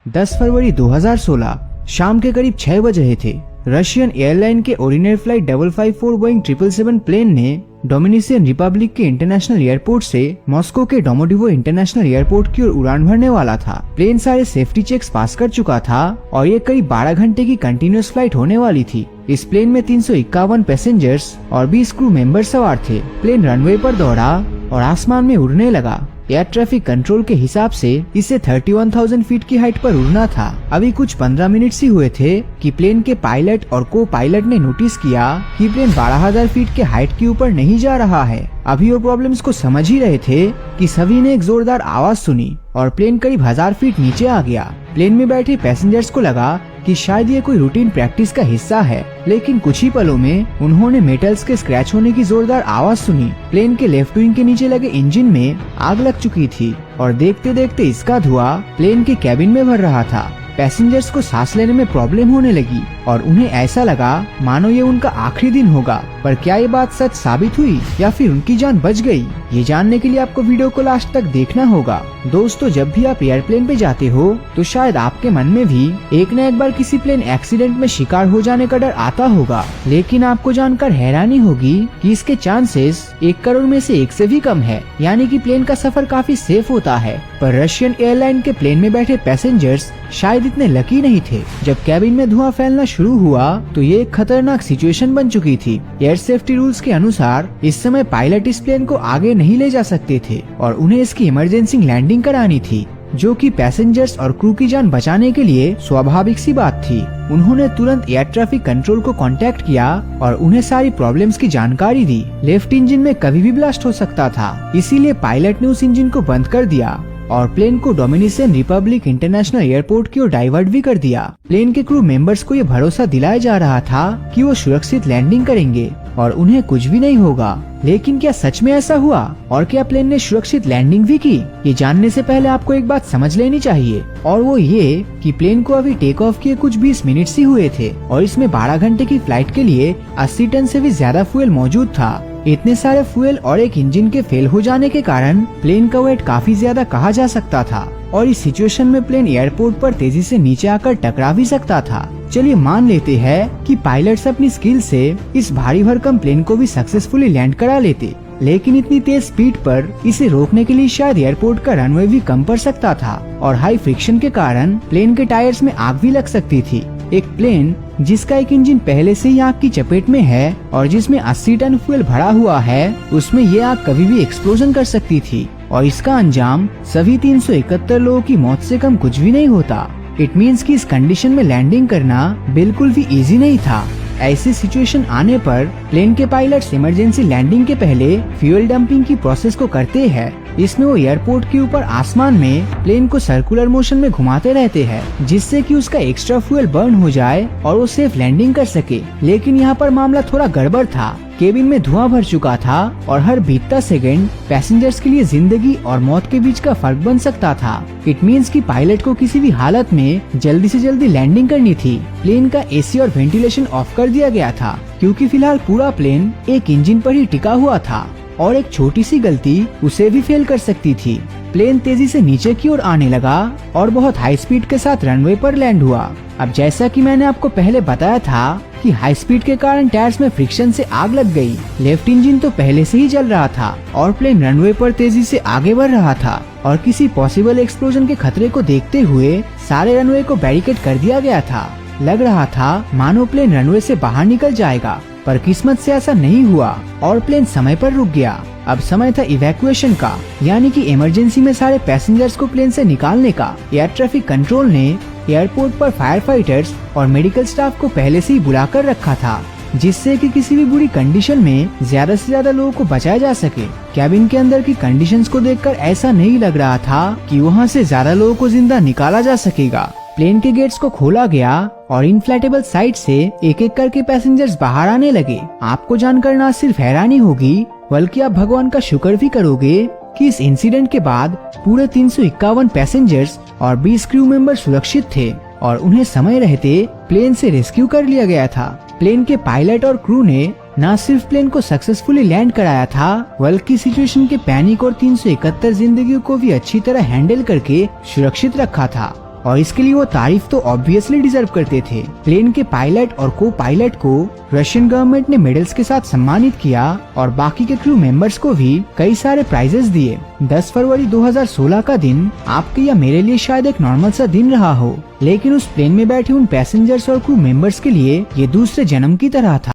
10 फरवरी 2016 शाम के करीब 6 बज रहे थे। रशियन एयरलाइन के ओरिजिनल फ्लाइट 554 बोइंग 777 प्लेन ने डोमिनिकन रिपब्लिक के इंटरनेशनल एयरपोर्ट से मॉस्को के डोमोडेडोवो इंटरनेशनल एयरपोर्ट की ओर उड़ान भरने वाला था। प्लेन सारे सेफ्टी चेक्स पास कर चुका था और ये करीब 12 घंटे की कंटिन्यूअस फ्लाइट होने वाली थी। इस प्लेन में 351 पैसेंजर्स और 20 क्रू मेंबर सवार थे। प्लेन रनवे पर दौड़ा और आसमान में उड़ने लगा। एयर ट्रैफिक कंट्रोल के हिसाब से इसे 31,000 फीट की हाइट पर उड़ना था। अभी कुछ 15 मिनट ही हुए थे कि प्लेन के पायलट और को पायलट ने नोटिस किया कि प्लेन 12,000 फीट के हाइट के ऊपर नहीं जा रहा है। अभी वो प्रॉब्लम्स को समझ ही रहे थे कि सभी ने एक जोरदार आवाज सुनी और प्लेन करीब 1000 फीट नीचे आ गया। प्लेन में बैठे पैसेंजर्स को लगा कि शायद ये कोई रूटीन प्रैक्टिस का हिस्सा है, लेकिन कुछ ही पलों में उन्होंने मेटल्स के स्क्रैच होने की जोरदार आवाज सुनी। प्लेन के लेफ्ट विंग के नीचे लगे इंजन में आग लग चुकी थी और देखते देखते इसका धुआं प्लेन के कैबिन में भर रहा था। पैसेंजर्स को सांस लेने में प्रॉब्लम होने लगी और उन्हें ऐसा लगा मानो ये उनका आखिरी दिन होगा। पर क्या ये बात सच साबित हुई या फिर उनकी जान बच गई? ये जानने के लिए आपको वीडियो को लास्ट तक देखना होगा। दोस्तों, जब भी आप एयरप्लेन पे जाते हो तो शायद आपके मन में भी एक न एक बार किसी प्लेन एक्सीडेंट में शिकार हो जाने का डर आता होगा, लेकिन आपको जानकर हैरानी होगी कि इसके चांसेस 1 करोड़ में से 1 से भी कम है। यानी कि प्लेन का सफर काफी सेफ होता है। पर रशियन एयरलाइन के प्लेन में बैठे पैसेंजर्स शायद इतने लकी नहीं थे। जब कैबिन में धुआं फैलना शुरू हुआ तो ये एक खतरनाक सिचुएशन बन चुकी थी। एयर सेफ्टी रूल्स के अनुसार इस समय पायलट इस प्लेन को आगे नहीं ले जा सकते थे और उन्हें इसकी इमरजेंसी लैंडिंग करानी थी, जो कि पैसेंजर्स और क्रू की जान बचाने के लिए स्वाभाविक सी बात थी। उन्होंने तुरंत एयर ट्रैफिक कंट्रोल को कांटेक्ट किया और उन्हें सारी प्रॉब्लम्स की जानकारी दी। लेफ्ट इंजन में कभी भी ब्लास्ट हो सकता था, इसीलिए पायलट ने उस इंजन को बंद कर दिया और प्लेन को डोमिनिकन रिपब्लिक इंटरनेशनल एयरपोर्ट की ओर डाइवर्ट भी कर दिया। प्लेन के क्रू मेंबर्स को ये भरोसा दिलाया जा रहा था कि वो सुरक्षित लैंडिंग करेंगे और उन्हें कुछ भी नहीं होगा। लेकिन क्या सच में ऐसा हुआ और क्या प्लेन ने सुरक्षित लैंडिंग भी की? ये जानने से पहले आपको एक बात समझ लेनी चाहिए, और वो ये कि प्लेन को अभी टेक ऑफ किए कुछ 20 मिनट ही हुए थे और इसमें 12 घंटे की फ्लाइट के लिए 80 टन से भी ज्यादा फ्यूल मौजूद था। इतने सारे फ्यूल और एक इंजन के फेल हो जाने के कारण प्लेन का वेट काफी ज्यादा कहा जा सकता था और इस सिचुएशन में प्लेन एयरपोर्ट पर तेजी से नीचे आकर टकरा भी सकता था। चलिए मान लेते हैं कि पायलट्स अपनी स्किल से इस भारी भरकम प्लेन को भी सक्सेसफुली लैंड करा लेते, लेकिन इतनी तेज स्पीड पर इसे रोकने के लिए शायद एयरपोर्ट का रनवे भी कम पड़ सकता था और हाई फ्रिक्शन के कारण प्लेन के टायर्स में आग भी लग सकती थी। एक प्लेन जिसका एक इंजन पहले से ही आग की चपेट में है और जिसमें 80 टन फ्यूल भरा हुआ है, उसमें ये आग कभी भी एक्सप्लोजन कर सकती थी और इसका अंजाम सभी 371 लोगों की मौत से कम कुछ भी नहीं होता। इट मीन्स कि इस कंडीशन में लैंडिंग करना बिल्कुल भी इजी नहीं था। ऐसी सिचुएशन आने पर प्लेन के पायलट्स इमरजेंसी लैंडिंग के पहले फ्यूल डंपिंग की प्रोसेस को करते हैं। इसमें वो एयरपोर्ट के ऊपर आसमान में प्लेन को सर्कुलर मोशन में घुमाते रहते हैं, जिससे कि उसका एक्स्ट्रा फ्यूल बर्न हो जाए और वो सेफ लैंडिंग कर सके। लेकिन यहाँ पर मामला थोड़ा गड़बड़ था। केबिन में धुआं भर चुका था और हर बीतता सेकंड पैसेंजर्स के लिए जिंदगी और मौत के बीच का फर्क बन सकता था। इट मीन्स कि पायलट को किसी भी हालत में जल्दी से जल्दी लैंडिंग करनी थी। प्लेन का एसी और वेंटिलेशन ऑफ कर दिया गया था क्योंकि फिलहाल पूरा प्लेन एक इंजन पर ही टिका हुआ था और एक छोटी सी गलती उसे भी फेल कर सकती थी। प्लेन तेजी से नीचे की ओर आने लगा और बहुत हाई स्पीड के साथ रनवे पर लैंड हुआ। अब जैसा कि मैंने आपको पहले बताया था कि हाई स्पीड के कारण टायर्स में फ्रिक्शन से आग लग गई। लेफ्ट इंजन तो पहले से ही जल रहा था और प्लेन रनवे पर तेजी से आगे बढ़ रहा था और किसी पॉसिबल एक्सप्लोजन के खतरे को देखते हुए सारे रनवे को बैरिकेड कर दिया गया था। लग रहा था मानो प्लेन रनवे से बाहर निकल जाएगा, पर किस्मत से ऐसा नहीं हुआ और प्लेन समय पर रुक गया। अब समय था इवैक्यूएशन का, यानी कि इमरजेंसी में सारे पैसेंजर्स को प्लेन से निकालने का। एयर ट्रैफिक कंट्रोल ने एयरपोर्ट पर फायर फाइटर्स और मेडिकल स्टाफ को पहले से ही बुलाकर रखा था, जिससे कि किसी भी बुरी कंडीशन में ज्यादा से ज्यादा लोगों को बचाया जा सके। कैबिन के अंदर की कंडीशंस को देखकर ऐसा नहीं लग रहा था कि वहाँ से ज्यादा लोगों को जिंदा निकाला जा सकेगा। प्लेन के गेट्स को खोला गया और इनफ्लेटेबल साइड से एक एक करके पैसेंजर्स बाहर आने लगे। आपको जानकर ना सिर्फ हैरानी होगी बल्कि आप भगवान का शुक्र भी करोगे कि इस इंसिडेंट के बाद पूरे 351 पैसेंजर्स और 20 क्रू मेंबर सुरक्षित थे और उन्हें समय रहते प्लेन से रेस्क्यू कर लिया गया था। प्लेन के पायलट और क्रू ने न सिर्फ प्लेन को सक्सेसफुली लैंड कराया था बल्कि सिचुएशन के पैनिक और 371 जिंदगियों को भी अच्छी तरह हैंडल करके सुरक्षित रखा था। और इसके लिए वो तारीफ तो ऑब्वियसली डिजर्व करते थे। प्लेन के पायलट और को पायलट को रशियन गवर्नमेंट ने मेडल्स के साथ सम्मानित किया और बाकी के क्रू मेंबर्स को भी कई सारे प्राइजेस दिए। 10 फरवरी 2016 का दिन आपके या मेरे लिए शायद एक नॉर्मल सा दिन रहा हो, लेकिन उस प्लेन में बैठे उन पैसेंजर्स और क्रू मेंबर्स के लिए ये दूसरे जन्म की तरह था।